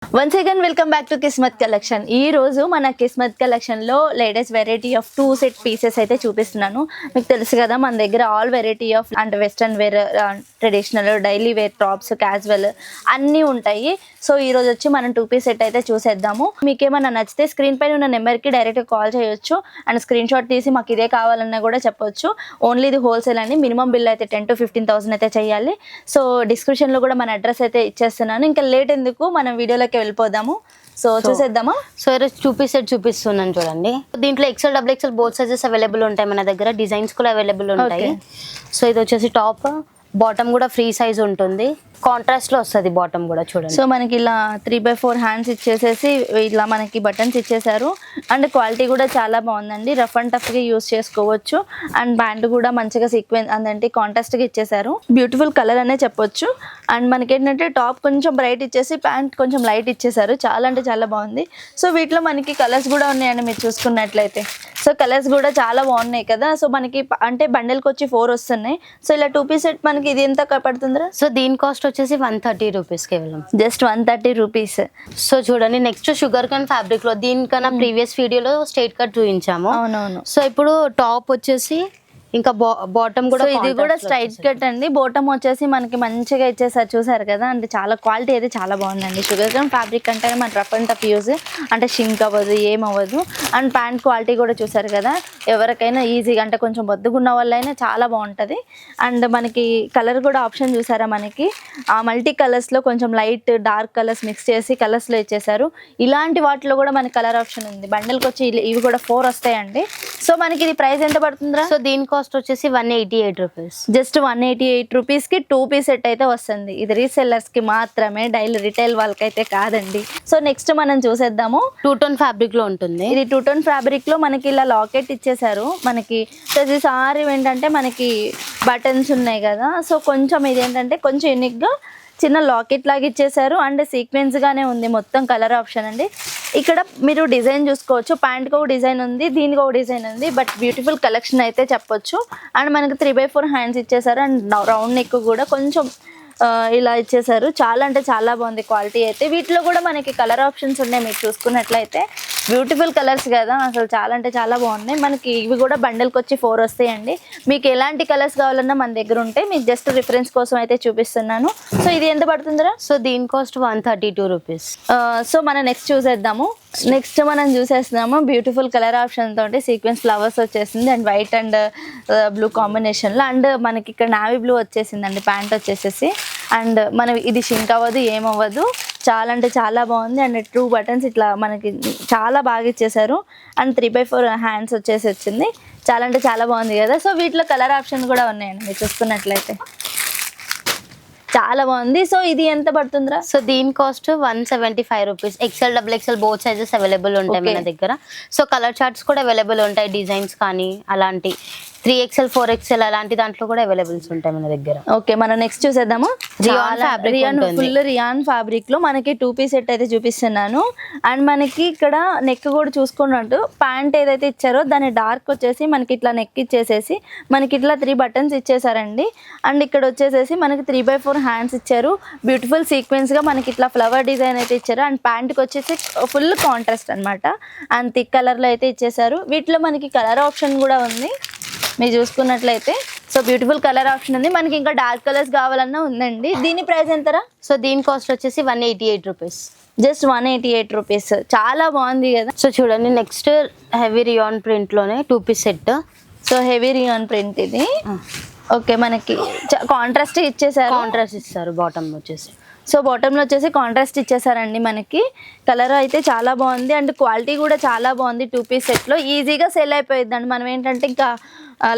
Once again welcome back to Kismat collection. ఈ రోజు మన కిస్మత్ కలెక్షన్లో latest variety of 2 set pieces అయితే చూపిస్తున్నాను. మీకు తెలుసు కదా మన దగ్గర ఆల్ వెరైటీ ఆఫ్ అంటే western wear, traditional, daily wear, tops, casual అన్నీ ఉంటాయి. సో ఈ రోజు వచ్చి మనం 2 పీస్ సెట్ అయితే చూసేద్దాము. మీకు ఏమైనా నచ్చితే స్క్రీన్ పైన ఉన్న నెంబర్కి డైరెక్ట్గా కాల్ చేయొచ్చు అండ్ స్క్రీన్ షాట్ తీసి మాకు ఇదే కావాలన్నా కూడా చెప్పొచ్చు. ఓన్లీ ఇది హోల్సేల్ అండి. మినిమం బిల్ అయితే 10,000 to 15,000 అయితే చేయాలి. సో డిస్క్రిప్షన్లో కూడా మన అడ్రస్ అయితే ఇచ్చేస్తున్నాను. ఇంకా లేట్ ఎందుకు, మనం వీడియోలోకి వెళ్ళిపోదాము. సో చూసేద్దామా. సో ఈరోజు 2 పీస్ సెట్ చూపిస్తున్నాను చూడండి. దీంట్లో XL, double XL both sizes available ఉంటాయి మన దగ్గర. డిజైన్స్ కూడా అవైలబుల్ ఉంటాయి. సో ఇది వచ్చేసి టాప్, బాటమ్ కూడా ఫ్రీ సైజ్ ఉంటుంది. కాంట్రాస్ట్ లో వస్తుంది బాటమ్ కూడా చూడండి. సో మనకి ఇలా 3/4 హ్యాండ్స్ ఇచ్చేసేసి ఇలా మనకి బటన్స్ ఇచ్చేసారు అండ్ క్వాలిటీ కూడా చాలా బాగుందండి. రఫ్ అండ్ టఫ్ గా యూస్ చేసుకోవచ్చు అండ్ ప్యాంట్ కూడా మంచిగా సీక్వెన్స్ అంటే కాంట్రాస్ట్ గా ఇచ్చేసారు. బ్యూటిఫుల్ కలర్ అనే చెప్పొచ్చు. అండ్ మనకి ఏంటంటే టాప్ కొంచెం బ్రైట్ ఇచ్చేసి ప్యాంట్ కొంచెం లైట్ ఇచ్చేసారు. చాలా అంటే చాలా బాగుంది. సో వీటిలో మనకి కలర్స్ కూడా ఉన్నాయండి మీరు చూసుకున్నట్లయితే. సో కలర్స్ కూడా చాలా బాగున్నాయి కదా. సో మనకి అంటే బండిల్కి వచ్చి 4 వస్తున్నాయి. సో ఇలా 2 పీస్ సెట్ మనకి ఇది ఎంత పడుతుందిరా? సో దీని కాస్ట్ వచ్చేసి 130 రూపీస్ కేవలం, జస్ట్ 130 రూపీస్. సో చూడండి నెక్స్ట్ షుగర్ కన్ ఫ్యాబ్రిక్ లో, దీనికన్నా ప్రీవియస్ వీడియోలో స్ట్రైట్ కట్ చూపించాము. అవునవును. సో ఇప్పుడు టాప్ వచ్చేసి ఇంకా బాటమ్ కూడా, ఇది కూడా స్ట్రైట్ కట్ అండి. బాటమ్ వచ్చేసి మనకి మంచిగా ఇచ్చేసారు, చూసారు కదా. అంటే చాలా క్వాలిటీ అయితే చాలా బాగుందండి. షుగర్ కన్ ఫ్యాబ్రిక్ అంటే మన రఫ్ అండ్ టఫ్ యూజ్ అంటే షింక్ అవ్వదు, ఏమవ్వదు. అండ్ ప్యాంట్ క్వాలిటీ కూడా చూసారు కదా. ఎవరికైనా ఈజీగా అంటే కొంచెం బొద్దుగున్న వాళ్ళైనా చాలా బాగుంటుంది. అండ్ మనకి కలర్ కూడా ఆప్షన్ చూసారా, మనకి ఆ మల్టీ కలర్స్లో కొంచెం లైట్ డార్క్ కలర్స్ మిక్స్ చేసి కలర్స్లో ఇచ్చేసారు. ఇలాంటి వాటిలో కూడా మనకి కలర్ ఆప్షన్ ఉంది. బండిల్కి వచ్చి ఇవి కూడా 4 వస్తాయండి. సో మనకి ఇది ప్రైస్ ఎంత పడుతుందిరా? సో దీని కాస్ట్ వచ్చేసి 188 రూపీస్, జస్ట్ 188 రూపీస్కి 2 పీస్ సెట్ అయితే వస్తుంది. ఇది రీసెల్లర్స్కి మాత్రమే, డైలీ రిటైల్ వాళ్ళకైతే కాదండి. సో నెక్స్ట్ మనం చూసేద్దాము. 2 టోన్ ఫ్యాబ్రిక్ లో ఉంటుంది. ఇది 2 టోన్ ఫ్యాబ్రిక్ లో మనకి ఇలా లాకెట్ ఇచ్చేసారు. మనకి ప్రతిసారి ఏంటంటే మనకి బటన్స్ ఉన్నాయి కదా. సో కొంచెం ఇది ఏంటంటే కొంచెం యూనిక్గా చిన్న లాకెట్ లాగా ఇచ్చేసారు అండ్ సీక్వెన్స్ గానే ఉంది. మొత్తం కలర్ ఆప్షన్ అండి. ఇక్కడ మీరు డిజైన్ చూసుకోవచ్చు. ప్యాంట్కి ఒక డిజైన్ ఉంది, దీనికి ఒక డిజైన్ ఉంది. బట్ బ్యూటిఫుల్ కలెక్షన్ అయితే చెప్పొచ్చు. అండ్ మనకి 3/4 హ్యాండ్స్ ఇచ్చేసారు అండ్ రౌండ్ నెక్ కూడా కొంచెం ఇలా ఇచ్చేసారు. చాలా అంటే చాలా బాగుంది క్వాలిటీ అయితే. వీటిలో కూడా మనకి కలర్ ఆప్షన్స్ ఉన్నాయి. మీరు చూసుకున్నట్లయితే బ్యూటిఫుల్ కలర్స్ కదా, అసలు చాలా అంటే చాలా బాగున్నాయి. మనకి ఇవి కూడా బండల్కి వచ్చి 4 వస్తాయండి. మీకు ఎలాంటి కలర్స్ కావాలన్నా మన దగ్గర ఉంటాయి. మీకు జస్ట్ రిఫరెన్స్ కోసం అయితే చూపిస్తున్నాను. సో ఇది ఎంత పడుతుందిరా? సో దీని కాస్ట్ 132 రూపీస్. సో మనం నెక్స్ట్ చూసేద్దాము. నెక్స్ట్ మనం చూసేస్తున్నాము బ్యూటిఫుల్ కలర్ ఆప్షన్ తోటి సీక్వెన్స్ ఫ్లవర్స్ వచ్చేసింది అండ్ వైట్ అండ్ బ్లూ కాంబినేషన్లో. అండ్ మనకి ఇక్కడ నావీ బ్లూ వచ్చేసిందండి ప్యాంట్ వచ్చేసేసి. అండ్ మనం ఇది షింక్ అవ్వదు, ఏమవ్వదు. చాలా అంటే చాలా బాగుంది. అండ్ 2 బటన్స్ ఇట్లా మనకి చాలా బాగా ఇచ్చేసారు. అండ్ 3/4 హ్యాండ్స్ వచ్చేసి వచ్చింది. చాలా అంటే చాలా బాగుంది కదా. సో వీటిలో కలర్ ఆప్షన్ కూడా ఉన్నాయండి మీరు చూసుకున్నట్లయితే. చాలా బాగుంది. సో ఇది ఎంత పడుతుందిరా? సో దీని cost 175 rupees. XL, double XL both sizes available ఉంటాయి మన దగ్గర. సో కలర్ చార్ట్స్ కూడా అవైలబుల్ ఉంటాయి, డిజైన్స్ కానీ అలాంటి 3XL 4XL అలాంటి దాంట్లో కూడా అవైలబుల్స్ ఉంటాయి మన దగ్గర. ఓకే మనం నెక్స్ట్ చూసేద్దాము. ఫుల్ రియాన్ ఫ్యాబ్రిక్ లో మనకి 2 పీస్ సెట్ అయితే చూపిస్తున్నాను. అండ్ మనకి ఇక్కడ నెక్ కూడా చూసుకున్నట్టు ప్యాంట్ ఏదైతే ఇచ్చారో దాని డార్క్ వచ్చేసి మనకి ఇట్లా నెక్ ఇచ్చేసేసి మనకి ఇట్లా 3 బటన్స్ ఇచ్చేసారండి. అండ్ ఇక్కడ వచ్చేసేసి మనకి 3/4 హ్యాండ్స్ ఇచ్చారు. బ్యూటిఫుల్ సీక్వెన్స్ గా మనకి ఇట్లా ఫ్లవర్ డిజైన్ అయితే ఇచ్చారు. అండ్ ప్యాంట్కి వచ్చేసి ఫుల్ కాంట్రాస్ట్ అనమాట. అండ్ థిక్ కలర్ లో అయితే ఇచ్చేసారు. వీటిలో మనకి కలర్ ఆప్షన్ కూడా ఉంది మీరు చూసుకున్నట్లయితే. సో బ్యూటిఫుల్ కలర్ ఆప్షన్ ఉంది. మనకి ఇంకా డార్క్ కలర్స్ కావాలన్నా ఉందండి. దీని ప్రైస్ ఎంతరా? సో దీని కాస్ట్ వచ్చేసి 188 రూపీస్, జస్ట్ 188 రూపీస్. చాలా బాగుంది కదా. సో చూడండి నెక్స్ట్ హెవీ రియాన్ ప్రింట్ లోనే 2 piece set. So heavy rayon print ఇది. ఓకే మనకి కాంట్రాస్ట్ ఇచ్చేసారు. కాంట్రాస్ట్ ఇస్తారు బాటమ్ వచ్చేసి. సో బాటంలో వచ్చేసి కాంట్రాస్ట్ ఇచ్చేసారండి. మనకి కలర్ అయితే చాలా బాగుంది అండ్ క్వాలిటీ కూడా చాలా బాగుంది. 2 పీస్ సెట్లో ఈజీగా సెల్ అయిపోయింది అండి. మనం ఏంటంటే ఇంకా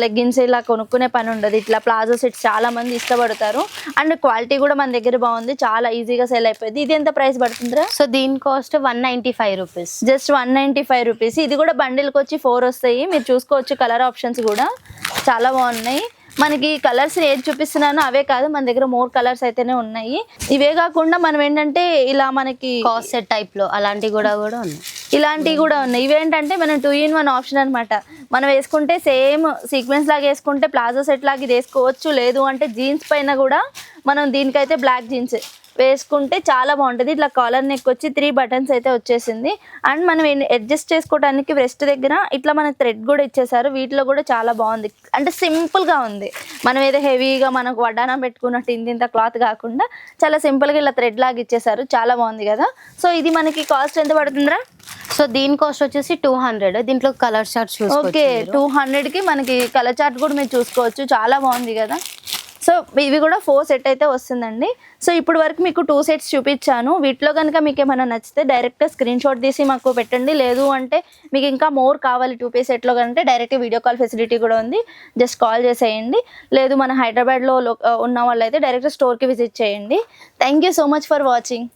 లెగ్గిన్స్ ఇలా కొనుక్కునే పని ఉండదు. ఇట్లా ప్లాజో సెట్స్ చాలా మంది ఇష్టపడతారు అండ్ క్వాలిటీ కూడా మన దగ్గర బాగుంది. చాలా ఈజీగా సెల్ అయిపోయింది. ఇది ఎంత ప్రైస్ పడుతుందిరా? సో దీని కాస్ట్ 195 రూపీస్, జస్ట్ 195 రూపీస్. ఇది కూడా బండిల్కి వచ్చి 4 వస్తాయి. మీరు చూసుకోవచ్చు కలర్ ఆప్షన్స్ కూడా చాలా బాగున్నాయి. మనకి కలర్స్ ఏది చూపిస్తున్నానో అవే కాదు, మన దగ్గర మోర్ కలర్స్ అయితేనే ఉన్నాయి. ఇవే కాకుండా మనం ఏంటంటే ఇలా మనకి కాస్ట్ సెట్ టైప్ లో అలాంటివి కూడా ఉన్నాయి. ఇలాంటివి కూడా ఉన్నాయి. ఇవేంటంటే మనం 2 in 1 ఆప్షన్ అనమాట. మనం వేసుకుంటే సేమ్ సీక్వెన్స్ లాగా వేసుకుంటే ప్లాజో సెట్ లాగా ఇది వేసుకోవచ్చు. లేదు అంటే జీన్స్ పైన కూడా మనం దీనికైతే బ్లాక్ జీన్స్ వేసుకుంటే చాలా బాగుంటుంది. ఇట్లా కాలర్ నెక్ వచ్చి 3 బటన్స్ అయితే వచ్చేసింది. అండ్ మనం అడ్జస్ట్ చేసుకోవడానికి బ్రెస్ట్ దగ్గర ఇట్లా మనకు థ్రెడ్ కూడా ఇచ్చేసారు. వీటిలో కూడా చాలా బాగుంది, అంటే సింపుల్గా ఉంది. మనం ఏదో హెవీగా మనకు వడ్డానం పెట్టుకున్నట్టు ఇంత క్లాత్ కాకుండా చాలా సింపుల్గా ఇలా థ్రెడ్ లాగా ఇచ్చేసారు. చాలా బాగుంది కదా. సో ఇది మనకి కాస్ట్ ఎంత పడుతుందిరా? సో దీని కాస్ట్ వచ్చేసి 200. దీంట్లో కలర్ చార్ట్స్ ఓకే, 200కి మనకి కలర్ చార్ట్ కూడా మీరు చూసుకోవచ్చు. చాలా బాగుంది కదా. సో ఇవి కూడా 4 సెట్ అయితే వస్తుందండి. సో ఇప్పుడు వరకు మీకు 2 సెట్స్ చూపించాను. వీటిలో కనుక మీకు ఏమైనా నచ్చితే డైరెక్ట్గా స్క్రీన్ షాట్ తీసి మాకు పెట్టండి. లేదు అంటే మీకు ఇంకా మోర్ కావాలి 2 పీస్ సెట్లో కంటే డైరెక్ట్ వీడియో కాల్ ఫెసిలిటీ కూడా ఉంది. జస్ట్ కాల్ చేసేయండి. లేదు మన హైదరాబాద్లో ఉన్న వాళ్ళు అయితే డైరెక్ట్ స్టోర్కి విజిట్ చేయండి. Thank you so much for watching.